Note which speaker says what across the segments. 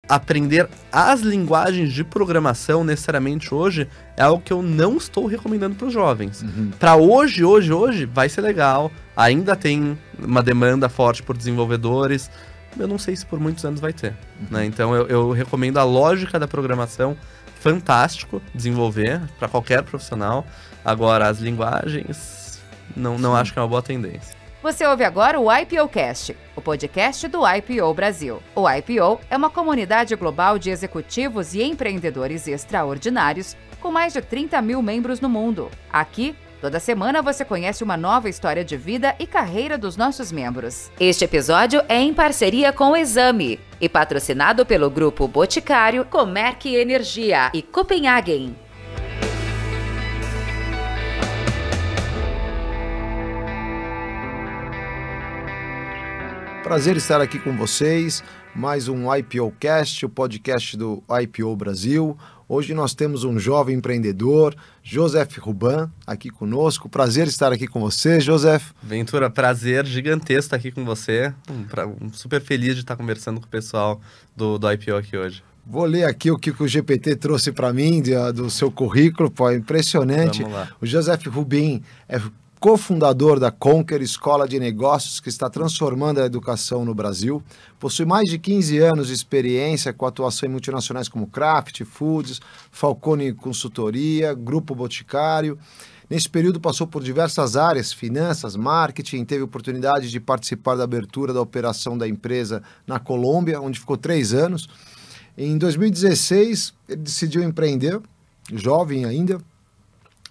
Speaker 1: aprender as linguagens de programação necessariamente hoje é algo que eu não estou recomendando para os jovens. Para hoje, vai ser legal. Ainda tem uma demanda forte por desenvolvedores. Eu não sei se por muitos anos vai ter. Né? Então eu recomendo a lógica da programação. Fantástico desenvolver para qualquer profissional. Agora, as linguagens, não acho que é uma boa tendência.
Speaker 2: Você ouve agora o IPOcast, o podcast do IPO Brasil. O IPO é uma comunidade global de executivos e empreendedores extraordinários com mais de 30 mil membros no mundo. Aqui, toda semana você conhece uma nova história de vida e carreira dos nossos membros. Este episódio é em parceria com o Exame e patrocinado pelo Grupo Boticário, Comerc Energia e Copenhagen.
Speaker 3: Prazer estar aqui com vocês, mais um IPOcast, o podcast do IPO Brasil. Hoje nós temos um jovem empreendedor, Joseph Ruban, aqui conosco. Prazer estar aqui com você, Joseph.
Speaker 1: Ventura, prazer gigantesco estar aqui com você. Super feliz de estar conversando com o pessoal do IPO aqui hoje.
Speaker 3: Vou ler aqui o que o GPT trouxe para mim do seu currículo, pô, é impressionante.
Speaker 1: Vamos lá.
Speaker 3: O Joseph Ruban é cofundador da Conquer Escola de Negócios, que está transformando a educação no Brasil. Possui mais de 15 anos de experiência com atuação em multinacionais como Kraft Foods, Falcone Consultoria, Grupo Boticário. Nesse período passou por diversas áreas, finanças, marketing, teve oportunidade de participar da abertura da operação da empresa na Colômbia, onde ficou 3 anos. Em 2016, ele decidiu empreender, jovem ainda,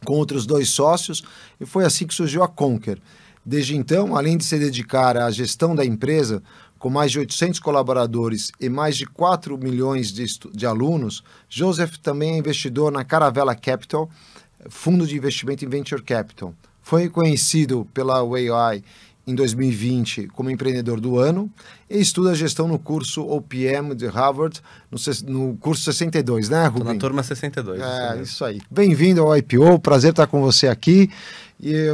Speaker 3: com outros 2 sócios, e foi assim que surgiu a Conquer. Desde então, além de se dedicar à gestão da empresa, com mais de 800 colaboradores e mais de 4 milhões de alunos, Joseph também é investidor na Caravela Capital, fundo de investimento em Venture Capital. Foi reconhecido pela WAI em 2020 como empreendedor do ano e estuda gestão no curso OPM de Harvard, no curso 62, né, Rubem?
Speaker 1: Tô na turma 62.
Speaker 3: Isso aí. Bem-vindo ao IPO, prazer estar com você aqui. E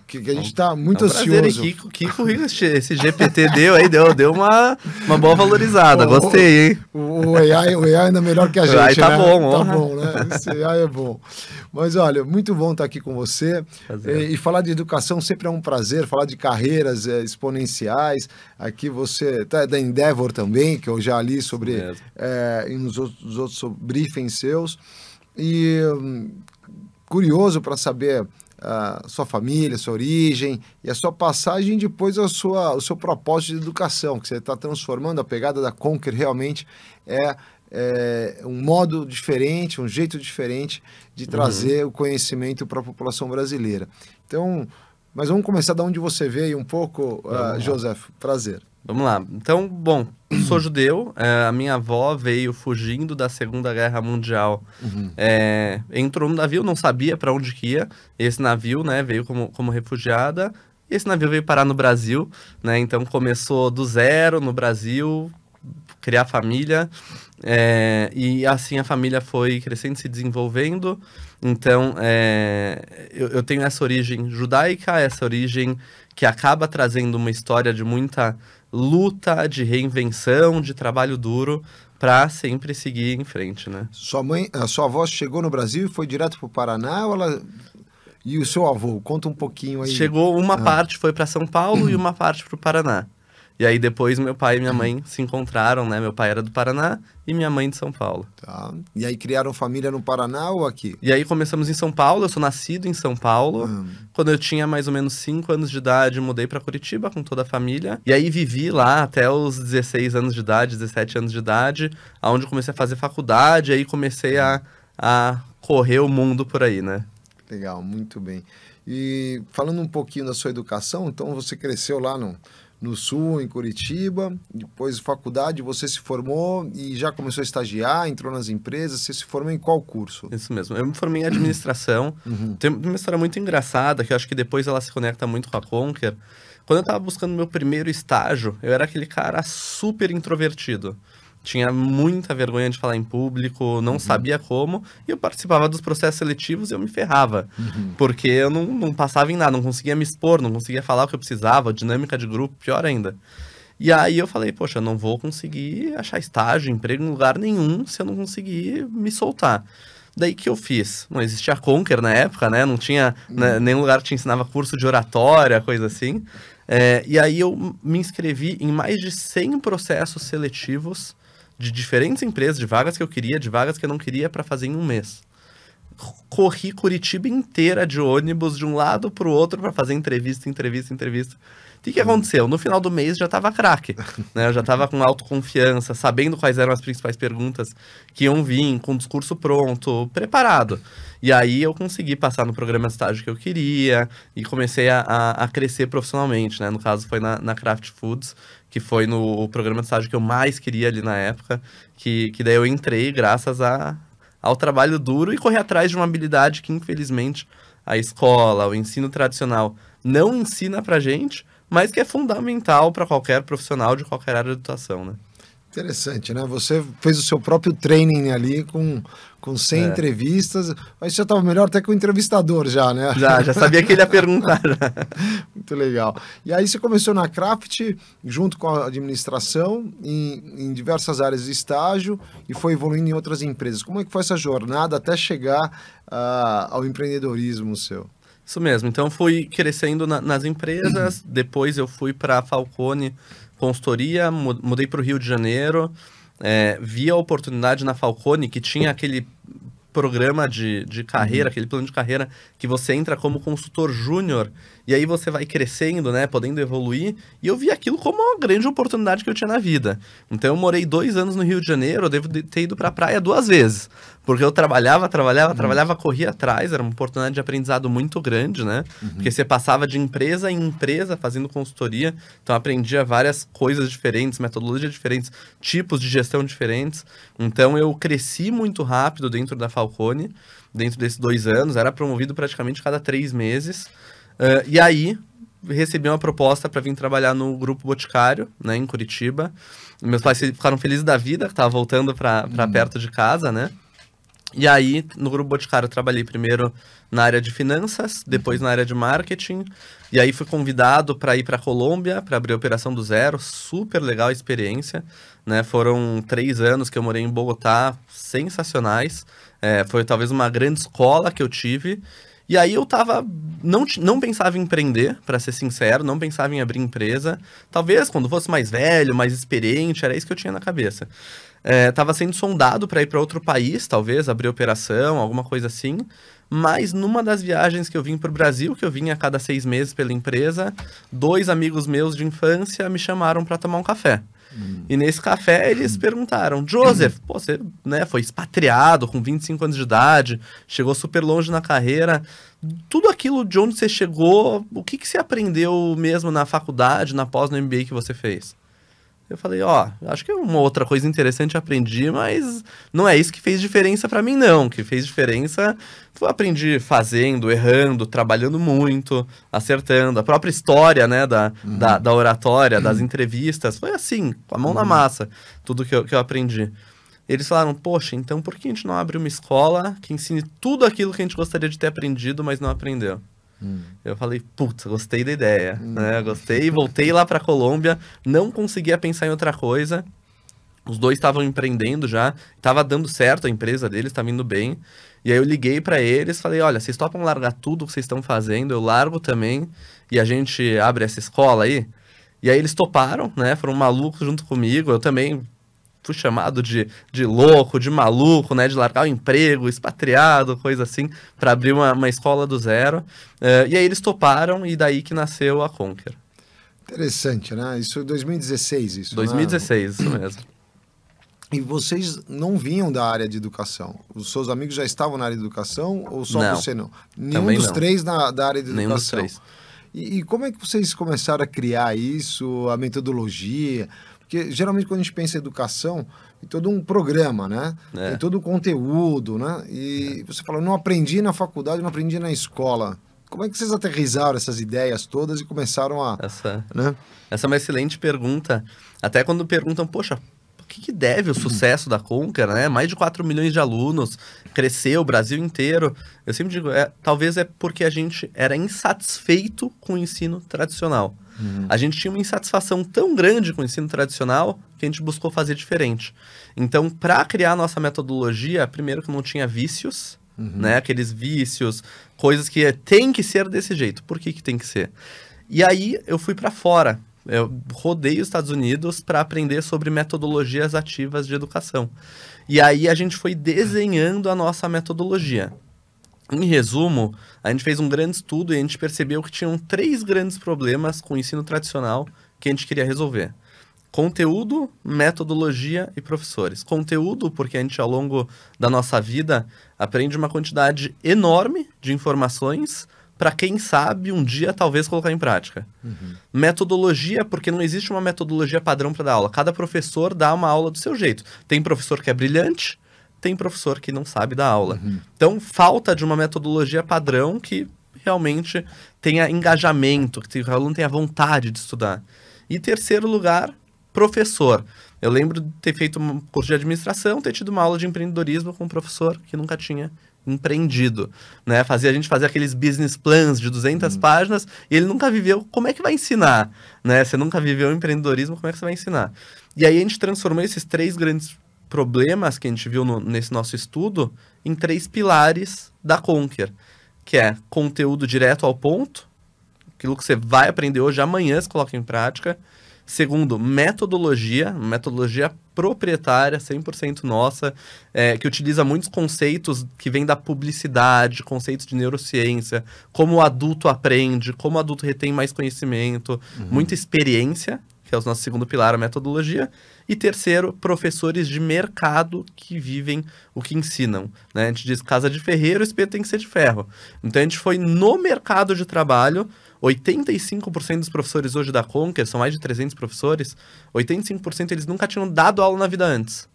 Speaker 3: que a gente está muito ansioso.
Speaker 1: Que currículo esse GPT deu aí, deu uma boa valorizada, gostei, hein?
Speaker 3: O AI ainda melhor que a gente,
Speaker 1: o AI tá,
Speaker 3: né?
Speaker 1: bom,
Speaker 3: tá bom, né? Esse AI é bom. Mas olha, muito bom estar aqui com você. E falar de educação sempre é um prazer, falar de carreiras exponenciais. Aqui você tá da Endeavor também, que eu já li sobre nos outros briefings seus. E curioso para saber a sua família, a sua origem e a sua passagem, depois o seu propósito de educação, que você está transformando. A pegada da Conquer realmente é um modo diferente, um jeito diferente de trazer o conhecimento para a população brasileira. Então, mas vamos começar de onde você veio um pouco, Joseph. Prazer.
Speaker 1: Vamos lá. Então, bom, sou judeu, a minha avó veio fugindo da Segunda Guerra Mundial, entrou no navio, não sabia para onde que ia, esse navio, né, veio como refugiada, e esse navio veio parar no Brasil, né, então começou do zero no Brasil, criar família, e assim a família foi crescendo, se desenvolvendo. Então, eu tenho essa origem judaica, essa origem que acaba trazendo uma história de muita luta, de reinvenção, de trabalho duro, para sempre seguir em frente, né?
Speaker 3: A sua avó chegou no Brasil e foi direto para o Paraná, ou ela... E o seu avô? Conta um pouquinho aí.
Speaker 1: Chegou, uma parte foi para São Paulo e uma parte para o Paraná. E aí depois meu pai e minha mãe se encontraram, né? Meu pai era do Paraná e minha mãe de São Paulo.
Speaker 3: Tá. E aí criaram família no Paraná ou aqui?
Speaker 1: E aí começamos em São Paulo, eu sou nascido em São Paulo. Quando eu tinha mais ou menos 5 anos de idade, mudei para Curitiba com toda a família. E aí vivi lá até os 16 anos de idade, 17 anos de idade, onde eu comecei a fazer faculdade, aí comecei a correr o mundo por aí, né?
Speaker 3: Legal, muito bem. E falando um pouquinho da sua educação, então você cresceu lá no Sul, em Curitiba, depois faculdade, você se formou e já começou a estagiar, entrou nas empresas. Você se formou em qual curso?
Speaker 1: Isso mesmo, eu me formei em administração. Tem uma história muito engraçada, que eu acho que depois ela se conecta muito com a Conquer. Quando eu estava buscando meu primeiro estágio, eu era aquele cara super introvertido. Tinha muita vergonha de falar em público, não sabia como, e eu participava dos processos seletivos e eu me ferrava, porque eu não passava em nada, não conseguia me expor, não conseguia falar o que eu precisava, dinâmica de grupo, pior ainda. E aí eu falei, poxa, eu não vou conseguir achar estágio, emprego em lugar nenhum se eu não conseguir me soltar. Daí que eu fiz? Não existia Conquer na época, né? Não tinha nenhum lugar que te ensinava curso de oratória, coisa assim. E aí eu me inscrevi em mais de 100 processos seletivos de diferentes empresas, de vagas que eu queria, de vagas que eu não queria, para fazer em um mês. Corri Curitiba inteira de ônibus, de um lado para o outro, para fazer entrevista. O que aconteceu? No final do mês já estava craque, né? Eu já estava com autoconfiança, sabendo quais eram as principais perguntas que iam vir, com o discurso pronto, preparado. E aí eu consegui passar no programa de estágio que eu queria e comecei a crescer profissionalmente, né? No caso foi na Kraft Foods, que foi no programa de estágio que eu mais queria ali na época, que daí eu entrei graças ao trabalho duro e correr atrás de uma habilidade que, infelizmente, a escola, o ensino tradicional não ensina pra gente, mas que é fundamental para qualquer profissional de qualquer área de educação, né?
Speaker 3: Interessante, né? Você fez o seu próprio training ali com 100 entrevistas, mas já estava melhor até que o entrevistador já, né?
Speaker 1: Já sabia que ele ia perguntar.
Speaker 3: Muito legal. E aí você começou na Kraft, junto com a administração, em diversas áreas de estágio, e foi evoluindo em outras empresas. Como é que foi essa jornada até chegar ao empreendedorismo seu?
Speaker 1: Isso mesmo. Então, fui crescendo nas empresas, depois eu fui para a Falcone Consultoria, mudei para o Rio de Janeiro, vi a oportunidade na Falcone, que tinha aquele programa de carreira, aquele plano de carreira que você entra como consultor júnior e aí você vai crescendo, né, podendo evoluir, e eu vi aquilo como uma grande oportunidade que eu tinha na vida. Então eu morei 2 anos no Rio de Janeiro, eu devo ter ido para a praia 2 vezes, porque eu trabalhava, corria atrás, era uma oportunidade de aprendizado muito grande, né, porque você passava de empresa em empresa fazendo consultoria, então eu aprendia várias coisas diferentes, metodologias diferentes, tipos de gestão diferentes, então eu cresci muito rápido dentro da Falcone, dentro desses 2 anos, era promovido praticamente cada 3 meses, e aí recebi uma proposta para vir trabalhar no Grupo Boticário, né, em Curitiba. Meus pais ficaram felizes da vida, que estava voltando para perto de casa, né? E aí, no Grupo Boticário, eu trabalhei primeiro na área de finanças, depois na área de marketing. E aí fui convidado para ir para a Colômbia, para abrir a operação do zero. Super legal a experiência, né? Foram 3 anos que eu morei em Bogotá, sensacionais. Foi talvez uma grande escola que eu tive. E aí eu não pensava em empreender, para ser sincero, não pensava em abrir empresa. Talvez quando fosse mais velho, mais experiente, era isso que eu tinha na cabeça. Estava sendo sondado para ir para outro país, talvez, abrir operação, alguma coisa assim. Mas numa das viagens que eu vim para o Brasil, que eu vinha a cada 6 meses pela empresa, 2 amigos meus de infância me chamaram para tomar um café. E nesse café eles perguntaram, Joseph, pô, você, né, foi expatriado com 25 anos de idade, chegou super longe na carreira, tudo aquilo de onde você chegou, o que você aprendeu mesmo na faculdade, na pós, no MBA que você fez? Eu falei, acho que uma outra coisa interessante eu aprendi, mas não é isso que fez diferença pra mim, não. O que fez diferença foi aprendi fazendo, errando, trabalhando muito, acertando. A própria história, né, da oratória, das entrevistas, foi assim, com a mão na massa, tudo que eu aprendi. Eles falaram, poxa, então por que a gente não abre uma escola que ensine tudo aquilo que a gente gostaria de ter aprendido, mas não aprendeu? Eu falei, putz, gostei da ideia, né? Gostei, voltei lá pra Colômbia, não conseguia pensar em outra coisa. Os 2 estavam empreendendo já, estava dando certo a empresa deles, estava indo bem. E aí eu liguei pra eles, falei, olha, vocês topam largar tudo que vocês estão fazendo, eu largo também, e a gente abre essa escola aí? E aí eles toparam, né? Foram malucos junto comigo, eu também fui chamado de louco, de maluco, né? De largar o emprego, expatriado, coisa assim, para abrir uma escola do zero. E aí eles toparam e daí que nasceu a Conquer.
Speaker 3: Interessante, né? Isso é 2016, isso,
Speaker 1: 2016, né? Isso mesmo.
Speaker 3: E vocês não vinham da área de educação? Os seus amigos já estavam na área de educação ou só
Speaker 1: não,
Speaker 3: você não? Nenhum dos 3 da área de educação?
Speaker 1: Nenhum dos 3.
Speaker 3: E como é que vocês começaram a criar isso, a metodologia? Porque geralmente quando a gente pensa em educação, tem todo um programa, né? Tem todo um conteúdo, né? E você fala, não aprendi na faculdade, não aprendi na escola. Como é que vocês aterrizaram essas ideias todas e começaram a...
Speaker 1: Essa é uma excelente pergunta. Até quando perguntam, poxa, o que deve o sucesso da Conquer, né? Mais de 4 milhões de alunos, cresceu o Brasil inteiro. Eu sempre digo, talvez é porque a gente era insatisfeito com o ensino tradicional. A gente tinha uma insatisfação tão grande com o ensino tradicional que a gente buscou fazer diferente. Então, para criar a nossa metodologia, primeiro que não tinha vícios, né? Aqueles vícios, coisas que tem que ser desse jeito. Por que tem que ser? E aí eu fui para fora. Eu rodei os Estados Unidos para aprender sobre metodologias ativas de educação. E aí a gente foi desenhando a nossa metodologia. Em resumo, a gente fez um grande estudo e a gente percebeu que tinham 3 grandes problemas com o ensino tradicional que a gente queria resolver. Conteúdo, metodologia e professores. Conteúdo, porque a gente, ao longo da nossa vida, aprende uma quantidade enorme de informações para quem sabe um dia talvez colocar em prática. Metodologia, porque não existe uma metodologia padrão para dar aula. Cada professor dá uma aula do seu jeito. Tem professor que é brilhante, tem professor que não sabe dar aula. Então, falta de uma metodologia padrão que realmente tenha engajamento, que o aluno tenha vontade de estudar. E terceiro lugar, professor. Eu lembro de ter feito um curso de administração, ter tido uma aula de empreendedorismo com um professor que nunca tinha empreendido, né? A gente fazia aqueles business plans de 200 páginas e ele nunca viveu. Como é que vai ensinar? Né? Você nunca viveu empreendedorismo, como é que você vai ensinar? E aí a gente transformou esses 3 grandes problemas que a gente viu nesse nosso estudo em 3 pilares da Conquer, que é conteúdo direto ao ponto, aquilo que você vai aprender hoje, amanhã você coloca em prática. Segundo, metodologia proprietária, 100% nossa, que utiliza muitos conceitos que vêm da publicidade, conceitos de neurociência, como o adulto aprende, como o adulto retém mais conhecimento, muita experiência, que é o nosso segundo pilar, a metodologia. E terceiro, professores de mercado que vivem o que ensinam. Né? A gente diz casa de ferreiro, o espeto tem que ser de ferro. Então a gente foi no mercado de trabalho. 85% dos professores hoje da Conquer, são mais de 300 professores, 85% eles nunca tinham dado aula na vida antes.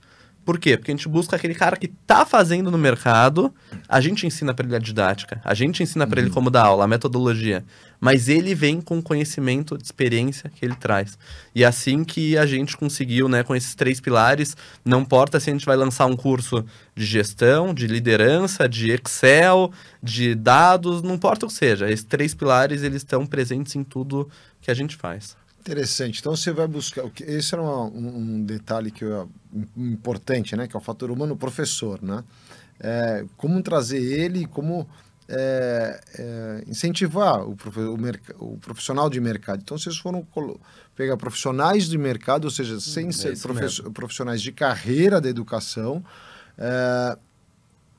Speaker 1: Por quê? Porque a gente busca aquele cara que está fazendo no mercado, a gente ensina para ele a didática, a gente ensina para ele como dar aula, a metodologia, mas ele vem com o conhecimento, de experiência que ele traz. E é assim que a gente conseguiu, né, com esses 3 pilares, não importa se a gente vai lançar um curso de gestão, de liderança, de Excel, de dados, não importa o que seja, esses 3 pilares eles estão presentes em tudo que a gente faz.
Speaker 3: Interessante. Então você vai buscar. Esse era um detalhe importante, né? Que é o fator humano professor, né? Como trazer ele, como incentivar o profissional de mercado. Então vocês foram pegar profissionais de mercado, ou seja, sem ser profissionais de carreira da educação,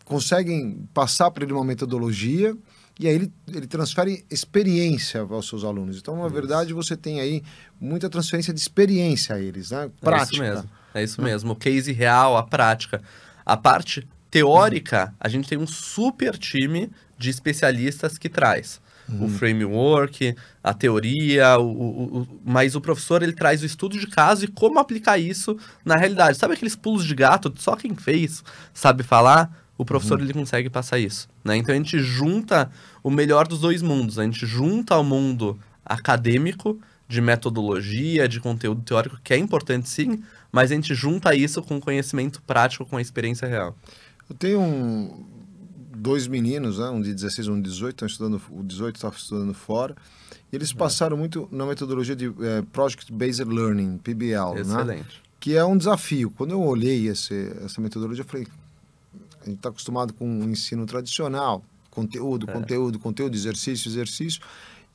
Speaker 3: conseguem passar para ele uma metodologia. E aí ele transfere experiência aos seus alunos. Então, na verdade, você tem aí muita transferência de experiência a eles, né? Prática.
Speaker 1: É isso mesmo. O case real, a prática. A parte teórica, a gente tem um super time de especialistas que traz. O framework, a teoria, mas o professor ele traz o estudo de caso e como aplicar isso na realidade. Sabe aqueles pulos de gato? Só quem fez sabe falar? O professor ele consegue passar isso, né? Então a gente junta o melhor dos 2 mundos. A gente junta o mundo acadêmico, de metodologia, de conteúdo teórico, que é importante sim, mas a gente junta isso com conhecimento prático, com a experiência real.
Speaker 3: Eu tenho 2 meninos, né? Um de 16 e um de 18, estão estudando, o 18 está estudando fora, e eles passaram muito na metodologia de Project Based Learning, PBL,
Speaker 1: excelente,
Speaker 3: né? Que é um desafio. Quando eu olhei essa metodologia, eu falei, a gente está acostumado com o ensino tradicional, conteúdo, exercício,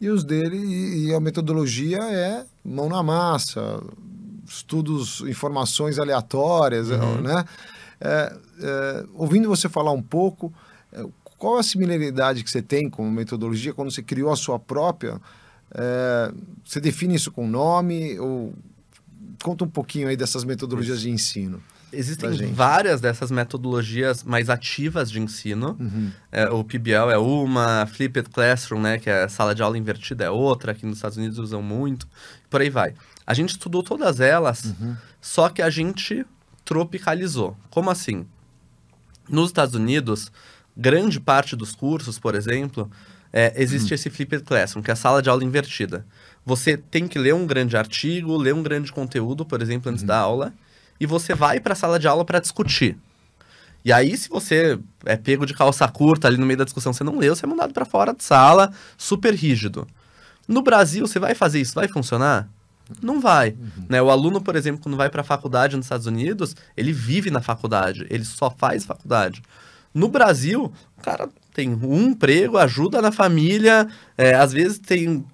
Speaker 3: e os dele, e a metodologia é mão na massa, estudos, informações aleatórias, né? Ouvindo você falar um pouco, qual a similaridade que você tem com a metodologia quando você criou a sua própria? Você define isso com nome? Ou conta um pouquinho aí dessas metodologias de ensino.
Speaker 1: Existem várias dessas metodologias mais ativas de ensino. O PBL é uma, Flipped Classroom, né, que é a sala de aula invertida, é outra, aqui nos Estados Unidos usam muito, por aí vai. A gente estudou todas elas, só que a gente tropicalizou. Como assim? Nos Estados Unidos, grande parte dos cursos, por exemplo, existe esse Flipped Classroom, que é a sala de aula invertida. Você tem que ler um grande artigo, ler um grande conteúdo, por exemplo, antes da aula, e você vai para a sala de aula para discutir. E aí, se você é pego de calça curta ali no meio da discussão, você não leu, você é mandado para fora de sala, super rígido. No Brasil, você vai fazer isso, vai funcionar? Não vai. Né? O aluno, por exemplo, quando vai para a faculdade nos Estados Unidos, ele vive na faculdade, ele só faz faculdade. No Brasil, o cara tem um emprego, ajuda na família, às vezes tem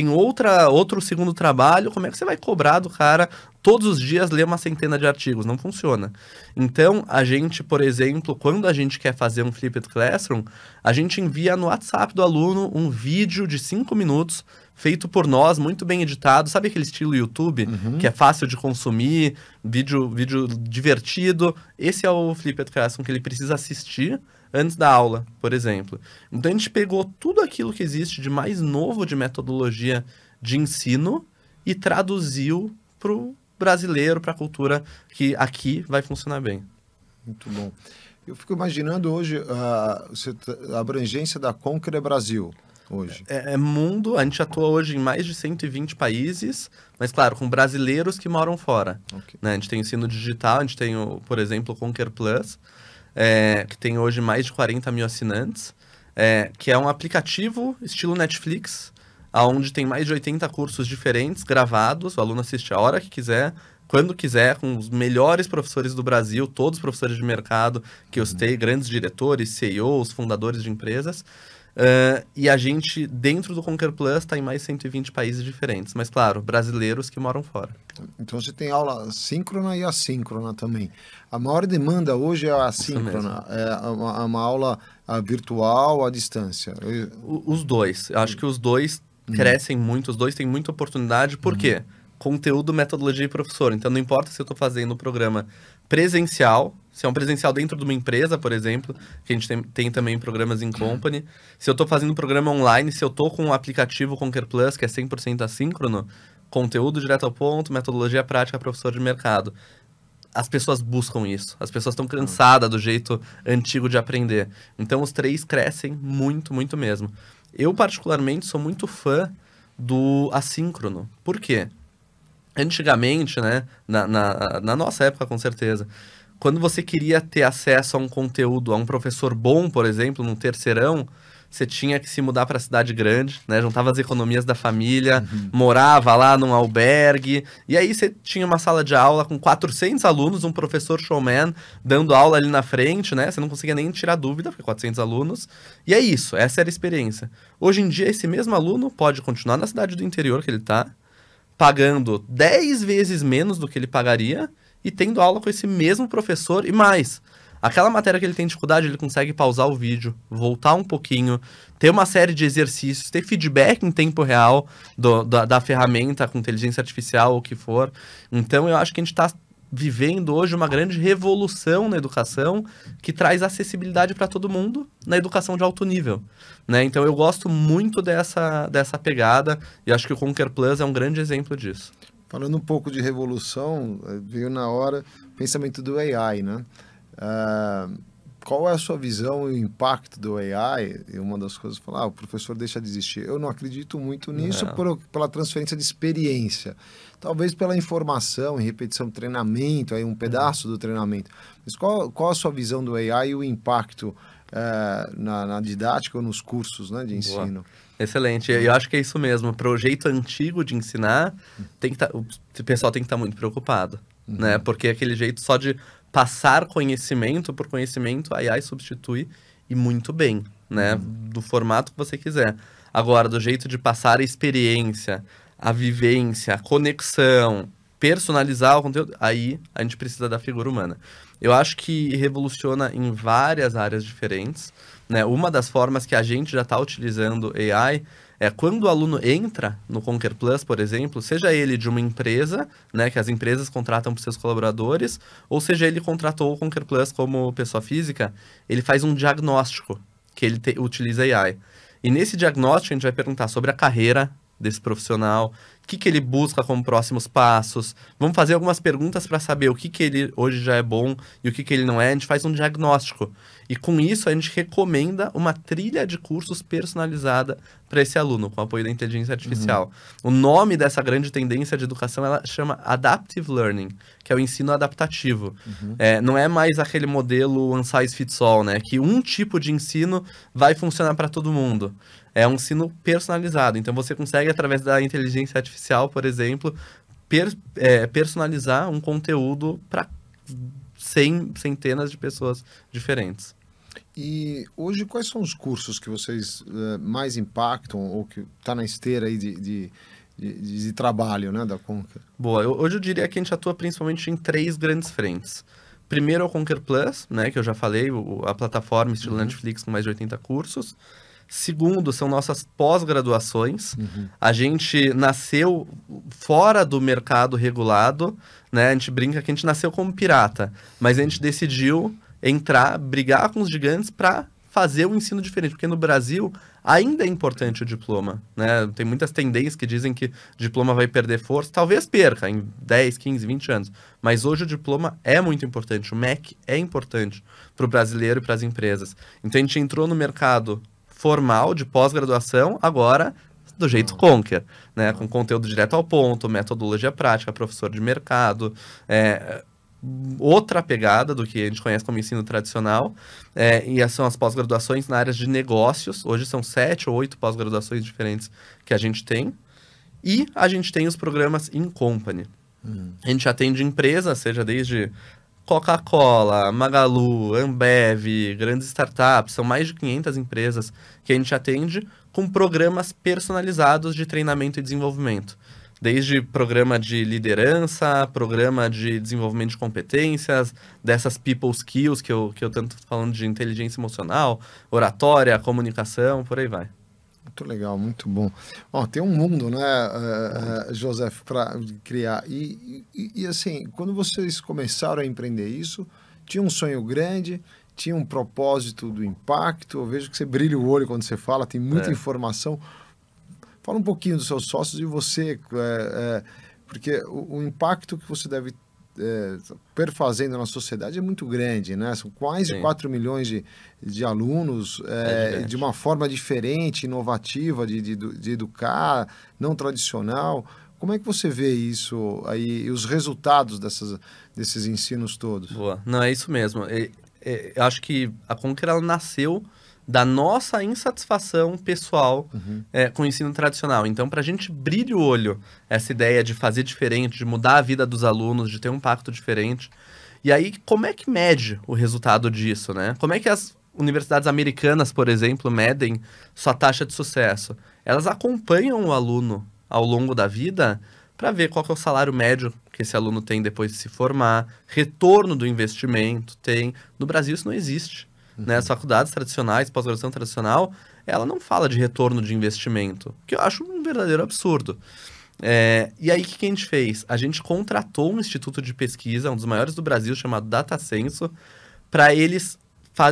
Speaker 1: outro segundo trabalho. Como é que você vai cobrar do cara todos os dias ler uma centena de artigos? Não funciona. Então, a gente, por exemplo, quando a gente quer fazer um Flipped Classroom, a gente envia no WhatsApp do aluno um vídeo de 5 minutos, feito por nós, muito bem editado. Sabe aquele estilo YouTube, que é fácil de consumir, vídeo divertido? Esse é o Flipped Classroom que ele precisa assistir antes da aula, por exemplo. Então, a gente pegou tudo aquilo que existe de mais novo de metodologia de ensino e traduziu para o brasileiro, para a cultura que aqui vai funcionar bem.
Speaker 3: Muito bom. Eu fico imaginando hoje a abrangência da Conquer Brasil. Hoje.
Speaker 1: É mundo, a gente atua hoje em mais de 120 países, mas claro, com brasileiros que moram fora.
Speaker 3: Okay.
Speaker 1: Né? A gente tem ensino digital, a gente tem, por exemplo, o Conquer Plus, que tem hoje mais de 40 mil assinantes, que é um aplicativo estilo Netflix, onde tem mais de 80 cursos diferentes, gravados, o aluno assiste a hora que quiser, quando quiser, com os melhores professores do Brasil, todos os professores de mercado que eu citei, grandes diretores, CEOs, fundadores de empresas. E a gente, dentro do Conquer Plus, está em mais 120 países diferentes. Mas, claro, brasileiros que moram fora.
Speaker 3: Então, você tem aula síncrona e assíncrona também. A maior demanda hoje é a assíncrona. É uma aula virtual à distância.
Speaker 1: Os dois. Eu acho que os dois crescem muito. Os dois têm muita oportunidade. Por quê? Conteúdo, metodologia e professor. Então, não importa se eu estou fazendo um programa presencial, se é um presencial dentro de uma empresa, por exemplo, que a gente tem também programas em company. Se eu estou fazendo um programa online, se eu estou com o aplicativo Conquer Plus, que é 100% assíncrono, conteúdo direto ao ponto, metodologia prática, professor de mercado. As pessoas buscam isso. As pessoas estão cansadas do jeito antigo de aprender. Então, os três crescem muito, muito mesmo. Eu, particularmente, sou muito fã do assíncrono. Por quê? Antigamente, né, na nossa época, com certeza, quando você queria ter acesso a um conteúdo, a um professor bom, por exemplo, num terceirão, você tinha que se mudar para a cidade grande, né? Juntava as economias da família, morava lá num albergue, e aí você tinha uma sala de aula com 400 alunos, um professor showman dando aula ali na frente, né? Você não conseguia nem tirar dúvida, porque 400 alunos. E é isso, essa era a experiência. Hoje em dia, esse mesmo aluno pode continuar na cidade do interior que ele está, pagando 10 vezes menos do que ele pagaria e tendo aula com esse mesmo professor e mais. Aquela matéria que ele tem dificuldade, ele consegue pausar o vídeo, voltar um pouquinho, ter uma série de exercícios, ter feedback em tempo real da ferramenta com inteligência artificial ou o que for. Então, eu acho que a gente está vivendo hoje uma grande revolução na educação que traz acessibilidade para todo mundo na educação de alto nível. Né? Então, eu gosto muito dessa pegada e acho que o Conquer Plus é um grande exemplo disso.
Speaker 3: Falando um pouco de revolução, veio na hora o pensamento do AI, né? Qual é a sua visão e o impacto do AI? E uma das coisas falar, o professor deixa de existir. Eu não acredito muito nisso pela transferência de experiência. Talvez pela informação e repetição, treinamento, aí um pedaço do treinamento. Mas qual a sua visão do AI e o impacto na didática ou nos cursos, né, de ensino?
Speaker 1: Boa. Excelente. Eu acho que é isso mesmo. Para o jeito antigo de ensinar, o pessoal tem que estar muito preocupado. Né? Porque aquele jeito só de passar conhecimento por conhecimento, a AI substitui e muito bem, né? Do formato que você quiser. Agora, do jeito de passar a experiência, a vivência, a conexão, personalizar o conteúdo, aí a gente precisa da figura humana. Eu acho que revoluciona em várias áreas diferentes, né? Uma das formas que a gente já está utilizando AI é quando o aluno entra no Conquer Plus, por exemplo, seja ele de uma empresa, né, que as empresas contratam para seus colaboradores, ou seja ele contratou o Conquer Plus como pessoa física, ele faz um diagnóstico que ele utiliza AI. E nesse diagnóstico a gente vai perguntar sobre a carreira desse profissional, o que ele busca como próximos passos. Vamos fazer algumas perguntas para saber o que ele hoje já é bom e o que ele não é. A gente faz um diagnóstico. E com isso a gente recomenda uma trilha de cursos personalizada para esse aluno, com o apoio da inteligência artificial. O nome dessa grande tendência de educação, ela chama Adaptive Learning, que é o ensino adaptativo. Não é mais aquele modelo one size fits all, né? Que um tipo de ensino vai funcionar para todo mundo. É um ensino personalizado. Então, você consegue, através da inteligência artificial, por exemplo, personalizar um conteúdo para centenas de pessoas diferentes.
Speaker 3: E hoje, quais são os cursos que vocês mais impactam ou que está na esteira aí de trabalho, né, da Conquer?
Speaker 1: Boa, hoje eu diria que a gente atua principalmente em 3 grandes frentes. Primeiro é o Conquer Plus, né, que eu já falei, a plataforma estilo Netflix com mais de 80 cursos. Segundo, são nossas pós-graduações. A gente nasceu fora do mercado regulado, né? A gente brinca que a gente nasceu como pirata, mas a gente decidiu brigar com os gigantes para fazer um ensino diferente, porque no Brasil ainda é importante o diploma, né? Tem muitas tendências que dizem que o diploma vai perder força, talvez perca em 10, 15, 20 anos, mas hoje o diploma é muito importante, o MEC é importante para o brasileiro e para as empresas. Então a gente entrou no mercado formal de pós-graduação, agora do jeito Conquer, né? Com conteúdo direto ao ponto, metodologia prática, professor de mercado, outra pegada do que a gente conhece como ensino tradicional, e são as pós-graduações na área de negócios. Hoje são 7 ou 8 pós-graduações diferentes que a gente tem, e a gente tem os programas in company. A gente atende empresas, seja desde Coca-Cola, Magalu, Ambev, grandes startups, são mais de 500 empresas que a gente atende com programas personalizados de treinamento e desenvolvimento. Desde programa de liderança, programa de desenvolvimento de competências, dessas people skills que eu tanto falando de inteligência emocional, oratória, comunicação, por aí vai.
Speaker 3: Muito legal, muito bom. Ó, tem um mundo, né, Joseph, para criar. E assim, quando vocês começaram a empreender isso, tinha um sonho grande, tinha um propósito do impacto. Eu vejo que você brilha o olho quando você fala, tem muita informação. Fala um pouquinho dos seus sócios e você, porque o impacto que você deve perfazendo na sociedade é muito grande, né? São quase 4 milhões de alunos, de uma forma diferente, inovativa de educar, não tradicional. Como é que você vê isso aí, e os resultados desses ensinos todos?
Speaker 1: Boa. Não, é isso mesmo. Eu acho que a Conquer, ela nasceu da nossa insatisfação pessoal com o ensino tradicional. Então, para a gente brilha o olho essa ideia de fazer diferente, de mudar a vida dos alunos, de ter um impacto diferente. E aí, como é que mede o resultado disso, né? Como é que as universidades americanas, por exemplo, medem sua taxa de sucesso? Elas acompanham o aluno ao longo da vida para ver qual que é o salário médio que esse aluno tem depois de se formar, retorno do investimento tem. No Brasil isso não existe. Né? As faculdades tradicionais, pós-graduação tradicional, ela não fala de retorno de investimento, que eu acho um verdadeiro absurdo. E aí, o que a gente fez? A gente contratou um instituto de pesquisa, um dos maiores do Brasil, chamado DataSenso, para eles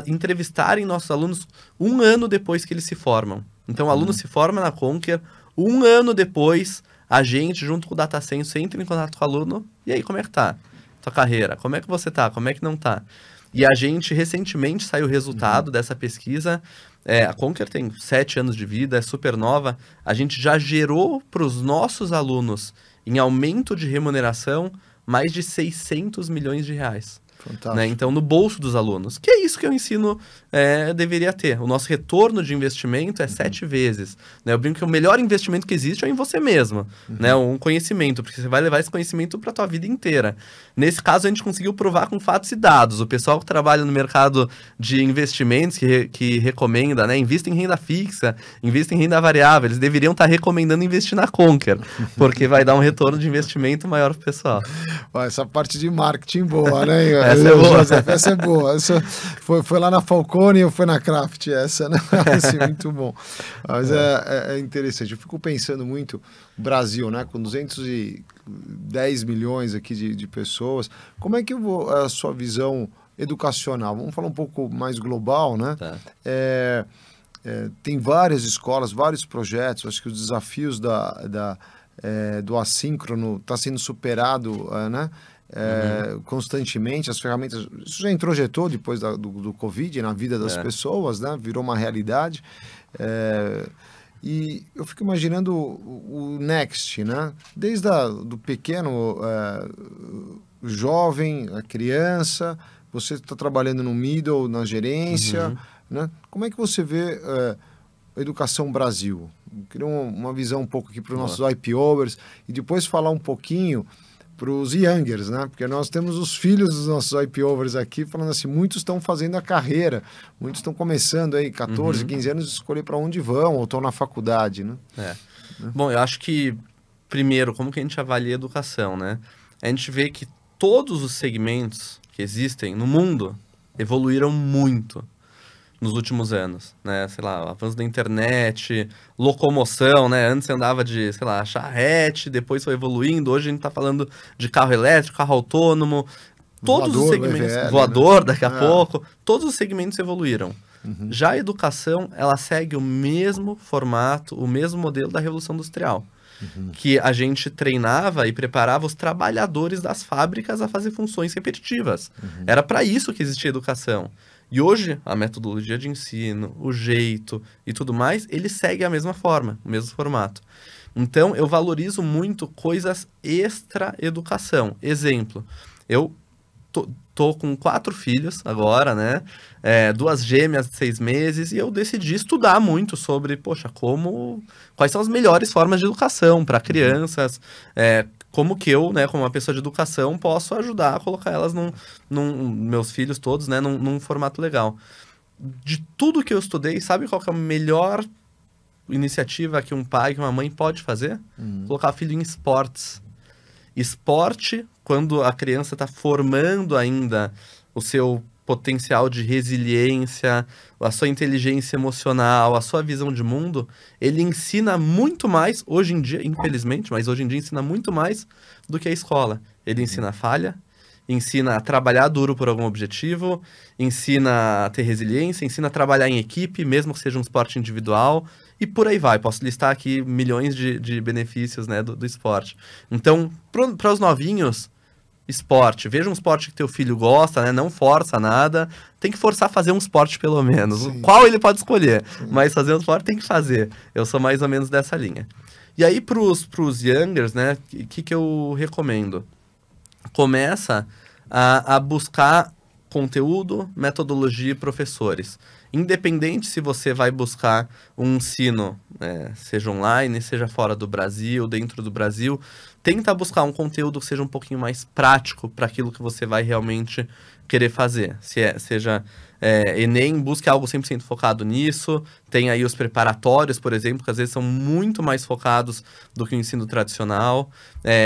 Speaker 1: entrevistarem nossos alunos 1 ano depois que eles se formam. Então, o aluno se forma na Conquer, 1 ano depois, a gente, junto com o DataSenso, entra em contato com o aluno, e aí, como é que tá? Tua carreira? Como é que você tá? Como é que não tá? E a gente, recentemente, saiu o resultado dessa pesquisa. A Conquer tem 7 anos de vida, é super nova. A gente já gerou para os nossos alunos, em aumento de remuneração, mais de 600 milhões de reais.
Speaker 3: Fantástico.
Speaker 1: Né? Então, no bolso dos alunos. Que é isso que o ensino deveria ter. O nosso retorno de investimento é 7 vezes. Né? Eu brinco que o melhor investimento que existe é em você mesmo. Né? Um conhecimento, porque você vai levar esse conhecimento para a tua vida inteira. Nesse caso, a gente conseguiu provar com fatos e dados. O pessoal que trabalha no mercado de investimentos, que recomenda, né? Invista em renda fixa, invista em renda variável. Eles deveriam estar recomendando investir na Conquer, porque vai dar um retorno de investimento maior para o pessoal.
Speaker 3: Essa parte de marketing boa, né?
Speaker 1: Essa é boa.
Speaker 3: Essa é boa. Essa foi lá na Falcone ou foi na Kraft essa, né? Assim, muito bom. Mas é interessante. Eu fico pensando muito, Brasil, né? Com 210 milhões aqui de pessoas. Como é que a sua visão educacional? Vamos falar um pouco mais global, né?
Speaker 1: Tá.
Speaker 3: Tem várias escolas, vários projetos. Acho que os desafios do assíncrono está sendo superado, né? Constantemente, as ferramentas, isso já introjetou depois do Covid na vida das pessoas, né? Virou uma realidade. E eu fico imaginando o Next, né? Desde do pequeno, o jovem, a criança, você está trabalhando no middle, na gerência, né? Como é que você vê a Educação Brasil? Eu queria uma visão um pouco aqui para os nossos IPOers e depois falar um pouquinho para os youngers, né? Porque nós temos os filhos dos nossos IPOers aqui falando assim, muitos estão fazendo a carreira, muitos estão começando aí, 14, 15 anos, de escolher para onde vão, ou estão na faculdade, né?
Speaker 1: Bom, eu acho que, primeiro, como que a gente avalia a educação, né? A gente vê que todos os segmentos que existem no mundo evoluíram muito nos últimos anos, né? Sei lá, o avanço da internet, locomoção, né? Antes você andava de, sei lá, charrete, depois foi evoluindo, hoje a gente tá falando de carro elétrico, carro autônomo, todos os segmentos, voador, né? Daqui a pouco, todos os segmentos evoluíram. Já a educação, ela segue o mesmo formato, o mesmo modelo da Revolução Industrial, que a gente treinava e preparava os trabalhadores das fábricas a fazer funções repetitivas. Era para isso que existia educação. E hoje, a metodologia de ensino, o jeito e tudo mais, ele segue a mesma forma, o mesmo formato. Então, eu valorizo muito coisas extra-educação. Exemplo, eu tô com 4 filhos agora, né? 2 gêmeas de 6 meses, e eu decidi estudar muito sobre, poxa, quais são as melhores formas de educação para crianças, como que eu, né, como uma pessoa de educação, posso ajudar a colocar elas meus filhos todos, né, num formato legal. De tudo que eu estudei, sabe qual que é a melhor iniciativa que um pai, que uma mãe pode fazer? Colocar o filho em esportes. Esporte, quando a criança está formando ainda o seu potencial de resiliência, a sua inteligência emocional, a sua visão de mundo, ele ensina muito mais, hoje em dia, infelizmente, mas hoje em dia ensina muito mais do que a escola. Ele ensina a falha, ensina a trabalhar duro por algum objetivo, ensina a ter resiliência, ensina a trabalhar em equipe, mesmo que seja um esporte individual, e por aí vai. Posso listar aqui milhões de benefícios, né, do esporte. Então, para os novinhos, esporte. Veja um esporte que teu filho gosta, né? Não força nada. Tem que forçar a fazer um esporte, pelo menos. Sim. Qual ele pode escolher. Sim. Mas fazer um esporte tem que fazer. Eu sou mais ou menos dessa linha. E aí, pros youngers, né? O que eu recomendo? Começa a buscar conteúdo, metodologia e professores. Independente se você vai buscar um ensino, seja online, seja fora do Brasil, dentro do Brasil, tenta buscar um conteúdo que seja um pouquinho mais prático para aquilo que você vai realmente querer fazer. Seja Enem, busque algo 100% focado nisso. Tem aí os preparatórios, por exemplo, que às vezes são muito mais focados do que o ensino tradicional.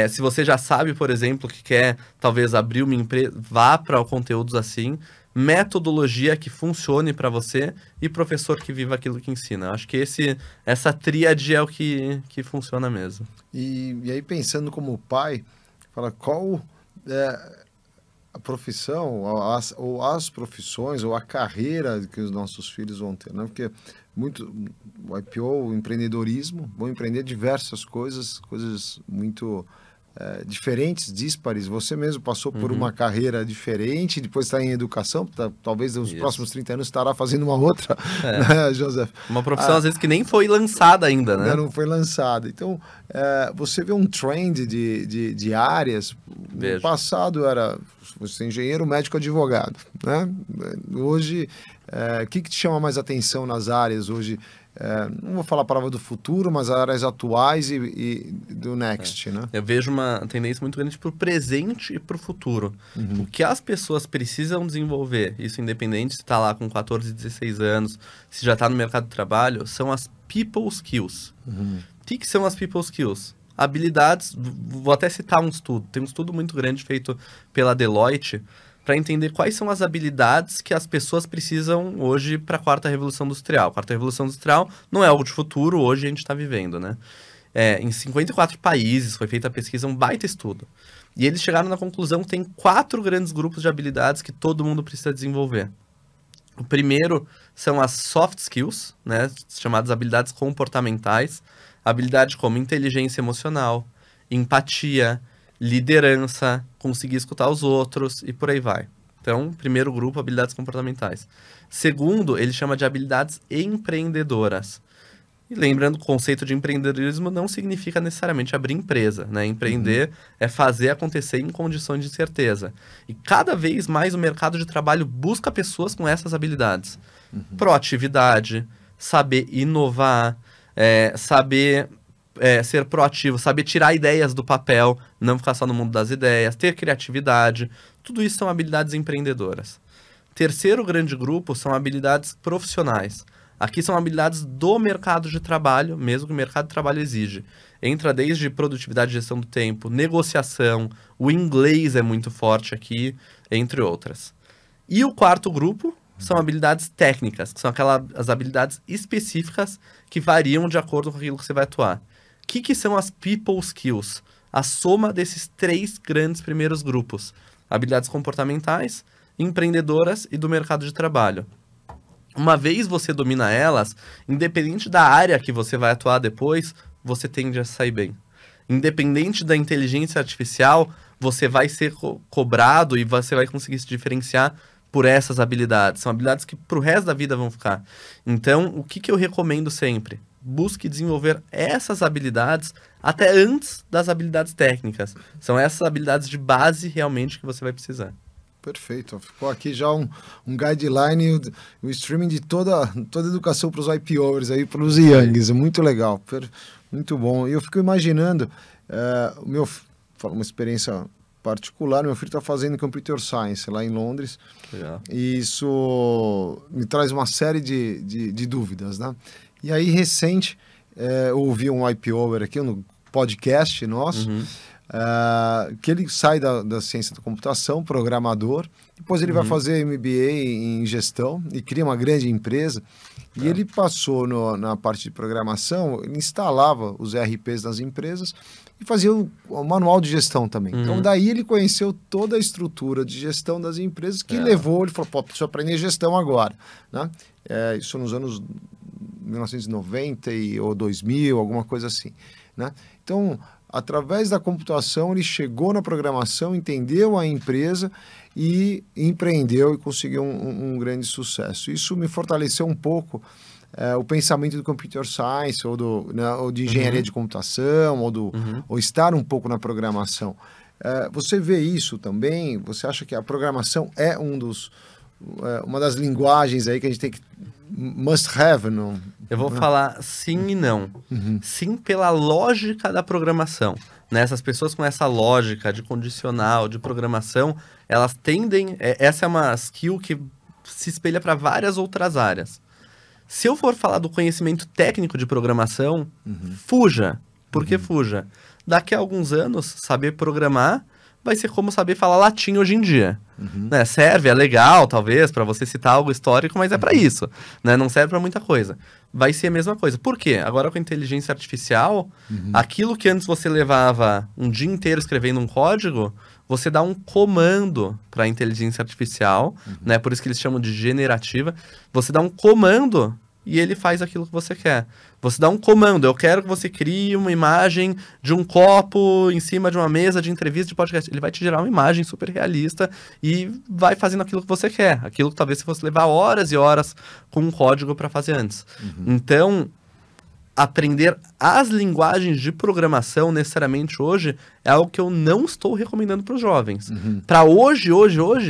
Speaker 1: Se você já sabe, por exemplo, que quer talvez abrir uma empresa, vá para conteúdos assim. Metodologia que funcione para você e professor que viva aquilo que ensina. Acho que essa tríade é o que funciona mesmo.
Speaker 3: E aí, pensando como pai, fala qual é a profissão, ou as profissões, ou a carreira que os nossos filhos vão ter, né? Porque o IPO, o empreendedorismo, vão empreender diversas coisas muito diferentes, díspares. Você mesmo passou por uma carreira diferente, depois está em educação, talvez nos próximos 30 anos estará fazendo uma outra, né, Joseph?
Speaker 1: Uma profissão, às vezes, que nem foi lançada ainda, né?
Speaker 3: Não foi lançada. Então, você vê um trend de áreas. No passado era você é engenheiro, médico, advogado, né? Hoje, o que te chama mais atenção nas áreas hoje? Não vou falar a palavra do futuro, mas as áreas atuais e do next, né? Eu
Speaker 1: vejo uma tendência muito grande para o presente e para o futuro. O que as pessoas precisam desenvolver, isso independente se está lá com 14, 16 anos, se já está no mercado de trabalho, são as people skills. O que são as people skills? Habilidades, vou até citar um estudo. Tem um estudo muito grande feito pela Deloitte, para entender quais são as habilidades que as pessoas precisam hoje para a quarta revolução industrial. A quarta revolução industrial não é algo de futuro, hoje a gente está vivendo, né? Em 54 países foi feita a pesquisa, um baita estudo. E eles chegaram na conclusão que tem 4 grandes grupos de habilidades que todo mundo precisa desenvolver. O primeiro são as soft skills, né? Chamadas habilidades comportamentais. Habilidade como inteligência emocional, empatia, liderança, conseguir escutar os outros e por aí vai. Então, primeiro grupo, habilidades comportamentais. Segundo, ele chama de habilidades empreendedoras. E lembrando que o conceito de empreendedorismo não significa necessariamente abrir empresa, né? Empreender é fazer acontecer em condições de certeza. E cada vez mais o mercado de trabalho busca pessoas com essas habilidades. Proatividade, saber inovar, saber ser proativo, saber tirar ideias do papel, não ficar só no mundo das ideias, ter criatividade. Tudo isso são habilidades empreendedoras. Terceiro grande grupo são habilidades profissionais. Aqui são habilidades do mercado de trabalho, mesmo que o mercado de trabalho exige. Entra desde produtividade e gestão do tempo, negociação, o inglês é muito forte aqui, entre outras. E o quarto grupo são habilidades técnicas, que são as habilidades específicas que variam de acordo com aquilo que você vai atuar. O que são as people skills? A soma desses 3 grandes primeiros grupos. Habilidades comportamentais, empreendedoras e do mercado de trabalho. Uma vez você domina elas, independente da área que você vai atuar depois, você tende a sair bem. Independente da inteligência artificial, você vai ser cobrado e você vai conseguir se diferenciar por essas habilidades. São habilidades que pro resto da vida vão ficar. Então, o que eu recomendo sempre? Busque desenvolver essas habilidades até antes das habilidades técnicas. São essas habilidades de base realmente que você vai precisar.
Speaker 3: Perfeito. Ficou aqui já um guideline, o streaming de toda a educação para os IPOers aí, para os Youngs. Muito legal. Muito bom. E eu fico imaginando, uma experiência particular, meu filho está fazendo Computer Science lá em Londres.
Speaker 1: Legal.
Speaker 3: E isso me traz uma série de dúvidas, né? E aí, recente, eu ouvi um IPOer aqui no podcast nosso, que ele sai da ciência da computação, programador, depois ele vai fazer MBA em gestão e cria uma grande empresa. E ele passou na parte de programação, ele instalava os ERPs nas empresas e fazia o manual de gestão também. Então, daí ele conheceu toda a estrutura de gestão das empresas que levou, ele falou, preciso aprender gestão agora, né? Isso nos anos 1990 ou 2000, alguma coisa assim, né? Então, através da computação, ele chegou na programação, entendeu a empresa e empreendeu e conseguiu um grande sucesso. Isso me fortaleceu um pouco o pensamento do computer science ou de engenharia de computação ou estar um pouco na programação. Você vê isso também? Você acha que a programação é uma das linguagens aí que a gente tem que must have, não?
Speaker 1: Eu vou falar sim e não. Sim pela lógica da programação. Né? Essas pessoas com essa lógica de condicional, de programação, elas tendem... essa é uma skill que se espelha para várias outras áreas. Se eu for falar do conhecimento técnico de programação, fuja. Por que fuja? Daqui a alguns anos, saber programar vai ser como saber falar latim hoje em dia. Né? Serve, é legal, talvez, para você citar algo histórico, mas é para isso. Né? Não serve para muita coisa. Vai ser a mesma coisa. Por quê? Agora com a inteligência artificial, aquilo que antes você levava um dia inteiro escrevendo um código, você dá um comando para a inteligência artificial, né? Por isso que eles chamam de generativa. Você dá um comando e ele faz aquilo que você quer. Você dá um comando, eu quero que você crie uma imagem de um copo em cima de uma mesa de entrevista de podcast. Ele vai te gerar uma imagem super realista e vai fazendo aquilo que você quer. Aquilo que talvez você fosse levar horas e horas com um código para fazer antes. Então, aprender as linguagens de programação necessariamente hoje é algo que eu não estou recomendando para os jovens. Para hoje,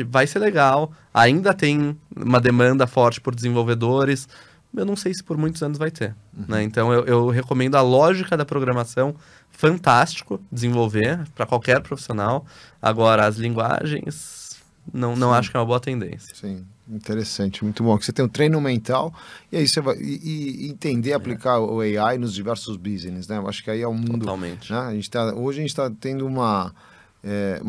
Speaker 1: vai ser legal. Ainda tem uma demanda forte por desenvolvedores. Eu não sei se por muitos anos vai ter. Né? Então, eu recomendo a lógica da programação, fantástico, desenvolver para qualquer profissional. Agora, as linguagens, não acho que é uma boa tendência.
Speaker 3: Sim, interessante, muito bom. Que você tem um treino mental e aí você vai entender, aplicar o AI nos diversos business, né? Eu acho que aí é um mundo...
Speaker 1: Totalmente.
Speaker 3: Né? Hoje a gente está tendo uma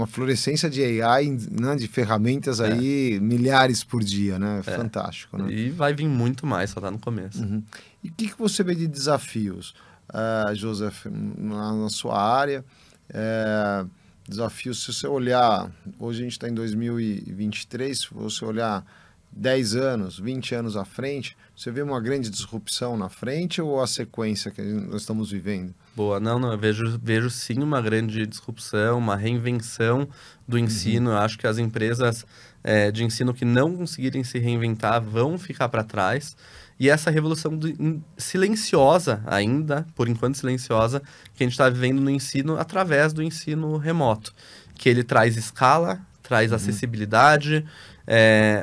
Speaker 3: florescência de AI, né, de ferramentas aí, milhares por dia, né? Fantástico, né?
Speaker 1: E vai vir muito mais, só tá no começo.
Speaker 3: E o que você vê de desafios, Joseph, na sua área? Desafios, se você olhar, hoje a gente está em 2023, se você olhar 10 anos, 20 anos à frente, você vê uma grande disrupção na frente ou a sequência que nós estamos vivendo?
Speaker 1: Boa, não, eu vejo sim uma grande disrupção, uma reinvenção do ensino. Eu acho que as empresas de ensino que não conseguirem se reinventar vão ficar para trás. E essa revolução silenciosa ainda, por enquanto silenciosa, que a gente está vivendo no ensino através do ensino remoto, que ele traz escala, traz acessibilidade,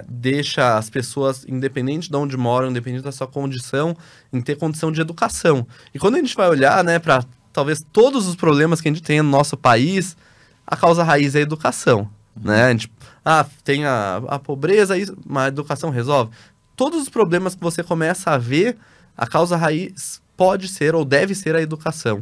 Speaker 1: deixa as pessoas, independente de onde moram, independente da sua condição, em ter condição de educação. E quando a gente vai olhar, né, para talvez todos os problemas que a gente tem no nosso país, a causa raiz é a educação. Né? A gente, tem a pobreza, mas a educação resolve. Todos os problemas que você começa a ver, a causa raiz pode ser ou deve ser a educação.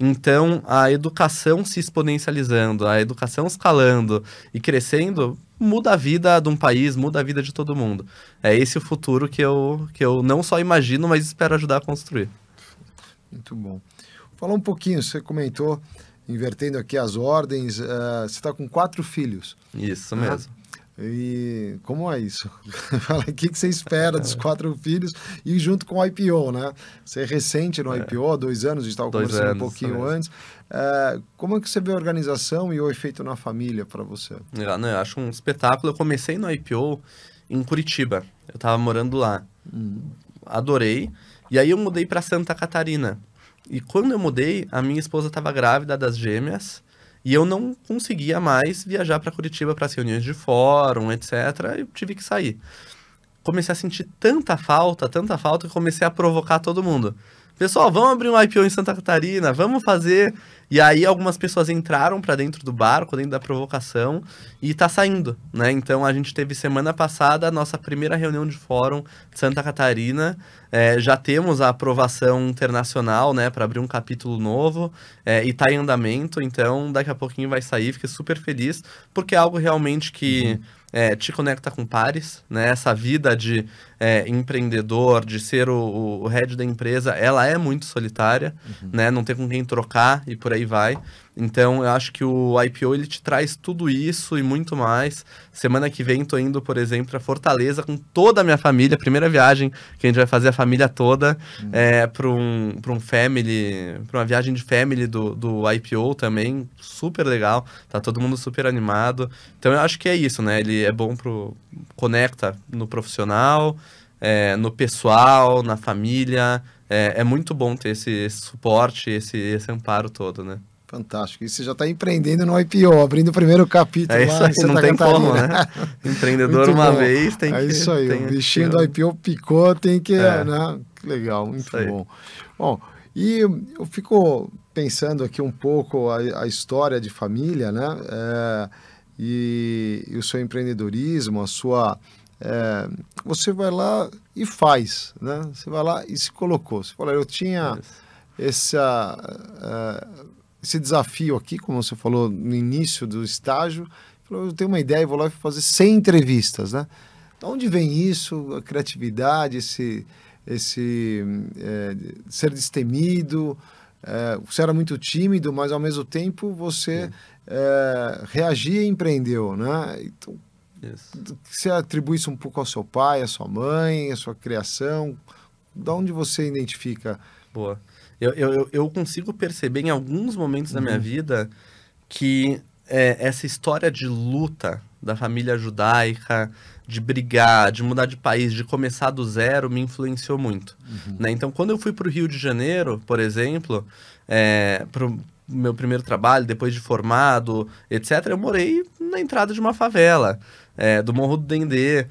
Speaker 1: Então, a educação se exponencializando, a educação escalando e crescendo, muda a vida de um país, muda a vida de todo mundo. É esse o futuro que eu não só imagino, mas espero ajudar a construir.
Speaker 3: Muito bom. Fala um pouquinho, você comentou, invertendo aqui as ordens, você está com 4 filhos.
Speaker 1: Isso mesmo.
Speaker 3: E como é isso? O que você espera dos 4 filhos e junto com o IPO, né? Você é recente no IPO, 2 anos, a gente estava conversando um pouquinho antes. Como é que você vê a organização e o efeito na família para você?
Speaker 1: Eu acho um espetáculo. Eu comecei no IPO em Curitiba. Eu estava morando lá. Adorei. E aí eu mudei para Santa Catarina. E quando eu mudei, a minha esposa estava grávida das gêmeas. E eu não conseguia mais viajar para Curitiba para as reuniões de fórum, etc. Eu tive que sair. Comecei a sentir tanta falta, que comecei a provocar todo mundo. Pessoal, vamos abrir um IPO em Santa Catarina, vamos fazer. E aí algumas pessoas entraram para dentro do barco, dentro da provocação, e tá saindo, né? Então a gente teve semana passada a nossa primeira reunião de fórum de Santa Catarina. Já temos a aprovação internacional, né, para abrir um capítulo novo, e tá em andamento, então daqui a pouquinho vai sair. Fiquei super feliz, porque é algo realmente que te conecta com pares, né? Essa vida de empreendedor, de ser o head da empresa, ela é muito solitária, né? Não tem com quem trocar e por aí vai. Então, eu acho que o IPO, ele te traz tudo isso e muito mais. Semana que vem, tô indo, por exemplo, para Fortaleza com toda a minha família. Primeira viagem que a gente vai fazer a família toda para um family, para uma viagem de family do IPO também. Super legal. Tá todo mundo super animado. Então, eu acho que é isso, né? Ele é bom conecta no profissional, no pessoal, na família. É muito bom ter esse suporte, esse amparo todo, né?
Speaker 3: Fantástico. E você já está empreendendo no IPO, abrindo o primeiro capítulo lá em Santa Catarina.
Speaker 1: Como, né? Empreendedor uma vez tem que...
Speaker 3: É isso aí, o bichinho do IPO picou, tem que... Né? Que legal, muito bom. Bom, e eu fico pensando aqui um pouco a história de família, né? E o seu empreendedorismo, a sua... você vai lá e faz, né? Você vai lá e se colocou. Você falou, eu tinha esse desafio aqui, como você falou no início do estágio, falou, eu tenho uma ideia, vou lá fazer 100 entrevistas, né? De onde vem isso, a criatividade, esse ser destemido? Você era muito tímido, mas ao mesmo tempo você reagia e empreendeu, né? Então, você atribui isso um pouco ao seu pai, à sua mãe, à sua criação? De onde você identifica?
Speaker 1: Boa. Eu consigo perceber em alguns momentos da minha vida que essa história de luta da família judaica, de brigar, de mudar de país, de começar do zero, me influenciou muito. Né? Então, quando eu fui para o Rio de Janeiro, por exemplo, para o meu primeiro trabalho, depois de formado, etc., eu morei na entrada de uma favela, do Morro do Dendê.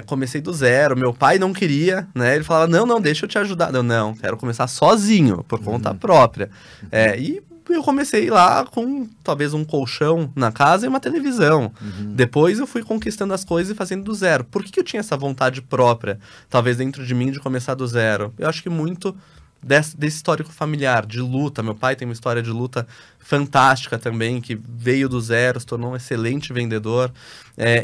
Speaker 1: Comecei do zero, meu pai não queria, né? Ele falava, não, deixa eu te ajudar. Eu, não, quero começar sozinho, por conta própria. E eu comecei lá com talvez um colchão na casa e uma televisão. Depois eu fui conquistando as coisas e fazendo do zero. Por que eu tinha essa vontade própria, talvez dentro de mim, de começar do zero? Eu acho que muito desse histórico familiar, de luta. Meu pai tem uma história de luta fantástica também, que veio do zero, se tornou um excelente vendedor.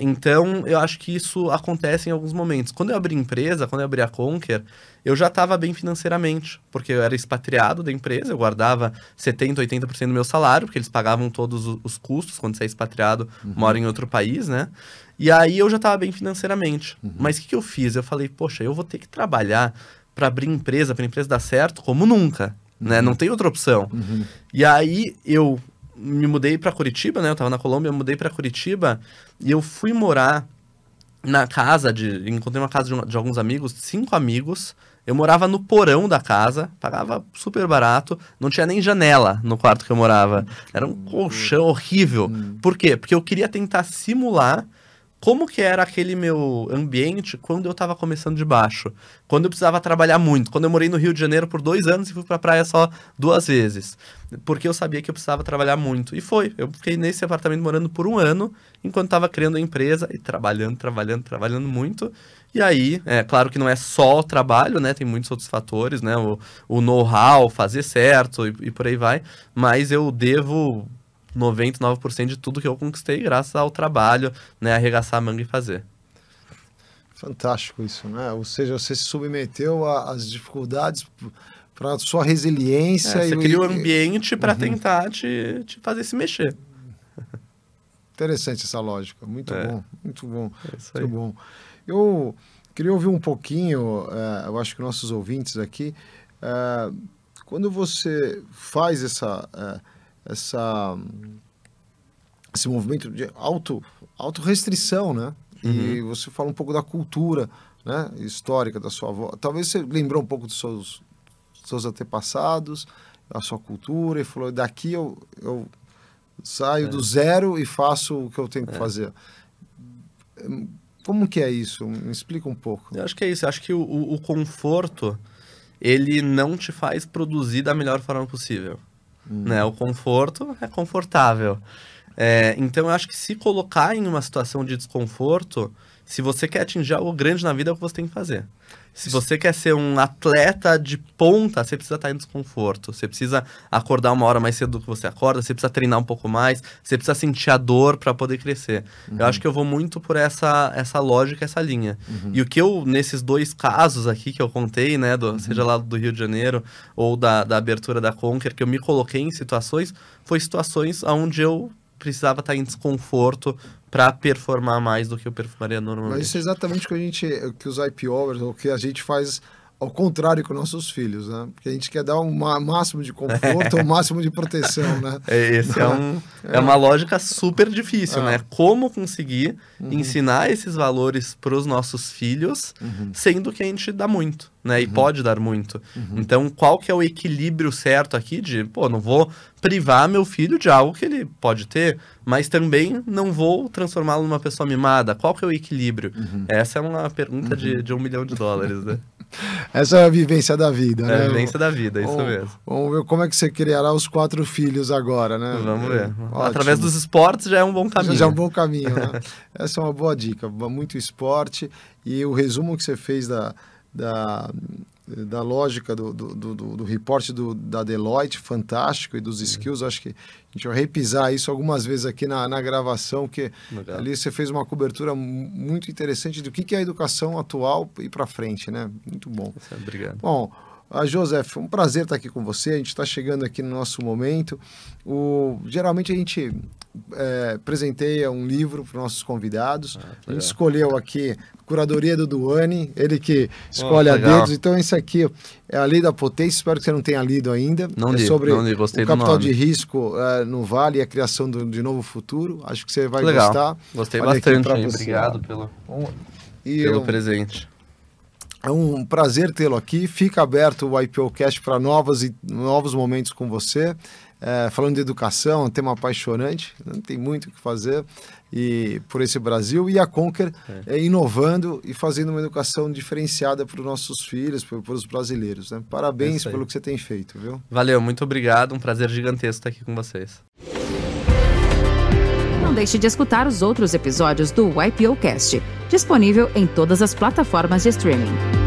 Speaker 1: Então, eu acho que isso acontece em alguns momentos. Quando eu abri empresa, quando eu abri a Conquer, eu já estava bem financeiramente, porque eu era expatriado da empresa, eu guardava 70%, 80% do meu salário, porque eles pagavam todos os custos quando você é expatriado, mora em outro país, né? E aí eu já estava bem financeiramente. Mas o que eu fiz? Eu falei, poxa, eu vou ter que trabalhar para abrir empresa, para a empresa dar certo, como nunca, né? Não tem outra opção. E aí eu me mudei para Curitiba, né? Eu estava na Colômbia, eu mudei para Curitiba e eu fui morar na casa encontrei uma casa de alguns amigos, 5 amigos. Eu morava no porão da casa, pagava super barato, não tinha nem janela no quarto que eu morava. Era um colchão horrível. Por quê? Porque eu queria tentar simular como que era aquele meu ambiente quando eu estava começando de baixo. Quando eu precisava trabalhar muito. Quando eu morei no Rio de Janeiro por 2 anos e fui pra praia só 2 vezes. Porque eu sabia que eu precisava trabalhar muito. E foi. Eu fiquei nesse apartamento morando por 1 ano, enquanto estava criando a empresa e trabalhando muito. E aí, claro que não é só o trabalho, né? Tem muitos outros fatores, né? O know-how, fazer certo e por aí vai. Mas eu devo 99% de tudo que eu conquistei graças ao trabalho, né? Arregaçar a manga e fazer.
Speaker 3: Fantástico isso, né? Ou seja, você se submeteu às dificuldades para a sua resiliência.
Speaker 1: Você cria o ambiente para tentar te fazer se mexer.
Speaker 3: Interessante essa lógica. Muito bom, muito bom, muito bom. Eu queria ouvir um pouquinho, eu acho que nossos ouvintes aqui, quando você faz esse movimento de autorrestrição, né? E você fala um pouco da cultura, né, histórica da sua avó. Talvez você lembrou um pouco dos seus antepassados, da sua cultura, e falou, daqui eu saio do zero e faço o que eu tenho que fazer. Como que é isso? Me explica um pouco.
Speaker 1: Eu acho que é isso. Eu acho que o conforto, ele não te faz produzir da melhor forma possível. Né? O conforto é confortável. Então, eu acho que se colocar em uma situação de desconforto, se você quer atingir algo grande na vida, é o que você tem que fazer. Se você quer ser um atleta de ponta, você precisa estar em desconforto. Você precisa acordar 1 hora mais cedo do que você acorda, você precisa treinar um pouco mais, você precisa sentir a dor para poder crescer. Eu acho que eu vou muito por essa lógica, essa linha. E o que eu, nesses 2 casos aqui que eu contei, né, seja lá do Rio de Janeiro ou da abertura da Conquer, que eu me coloquei em situações, foi situações onde eu precisava estar em desconforto para performar mais do que eu performaria normalmente.
Speaker 3: Mas isso é exatamente o que os IPOers, o que a gente faz ao contrário com nossos filhos, né? Porque a gente quer dar um máximo de conforto, o máximo de proteção, né?
Speaker 1: É uma lógica super difícil, né? Como conseguir ensinar esses valores para os nossos filhos, sendo que a gente dá muito, né? E pode dar muito. Então, qual que é o equilíbrio certo aqui de, não vou privar meu filho de algo que ele pode ter, mas também não vou transformá-lo numa pessoa mimada. Qual que é o equilíbrio? Essa é uma pergunta de $1 milhão, né?
Speaker 3: Essa é a vivência da vida, né?
Speaker 1: É a vivência da vida, isso mesmo.
Speaker 3: Vamos ver como é que você criará os 4 filhos agora, né?
Speaker 1: Vamos ver. Através dos esportes já é um bom caminho.
Speaker 3: Já é um bom caminho, né? Essa é uma boa dica. Muito esporte. E o resumo que você fez da lógica do report da Deloitte, fantástico, e dos skills, acho que a gente vai repisar isso algumas vezes aqui na gravação, que ali você fez uma cobertura muito interessante do que é a educação atual e para frente, né? Muito bom.
Speaker 1: Obrigado.
Speaker 3: Bom, José, foi um prazer estar aqui com você, a gente está chegando aqui no nosso momento. Geralmente a gente presenteia um livro para os nossos convidados, a gente escolheu aqui Curadoria do Duane, ele que escolhe a dedos. Então esse aqui é A Lei da Potência, espero que você não tenha lido ainda.
Speaker 1: Não li,
Speaker 3: sobre
Speaker 1: gostei
Speaker 3: o capital de risco no Vale e a criação de novo futuro. Acho que você vai gostar.
Speaker 1: Gostei bastante, obrigado pelo presente.
Speaker 3: É um prazer tê-lo aqui. Fica aberto o IPOcast para novos momentos com você. Falando de educação, um tema apaixonante, tem muito o que fazer por esse Brasil, e a Conquer inovando e fazendo uma educação diferenciada para os nossos filhos, para os brasileiros, né? Parabéns pelo que você tem feito, viu?
Speaker 1: Valeu, muito obrigado, um prazer gigantesco estar aqui com vocês.
Speaker 2: Não deixe de escutar os outros episódios do IPOcast, disponível em todas as plataformas de streaming.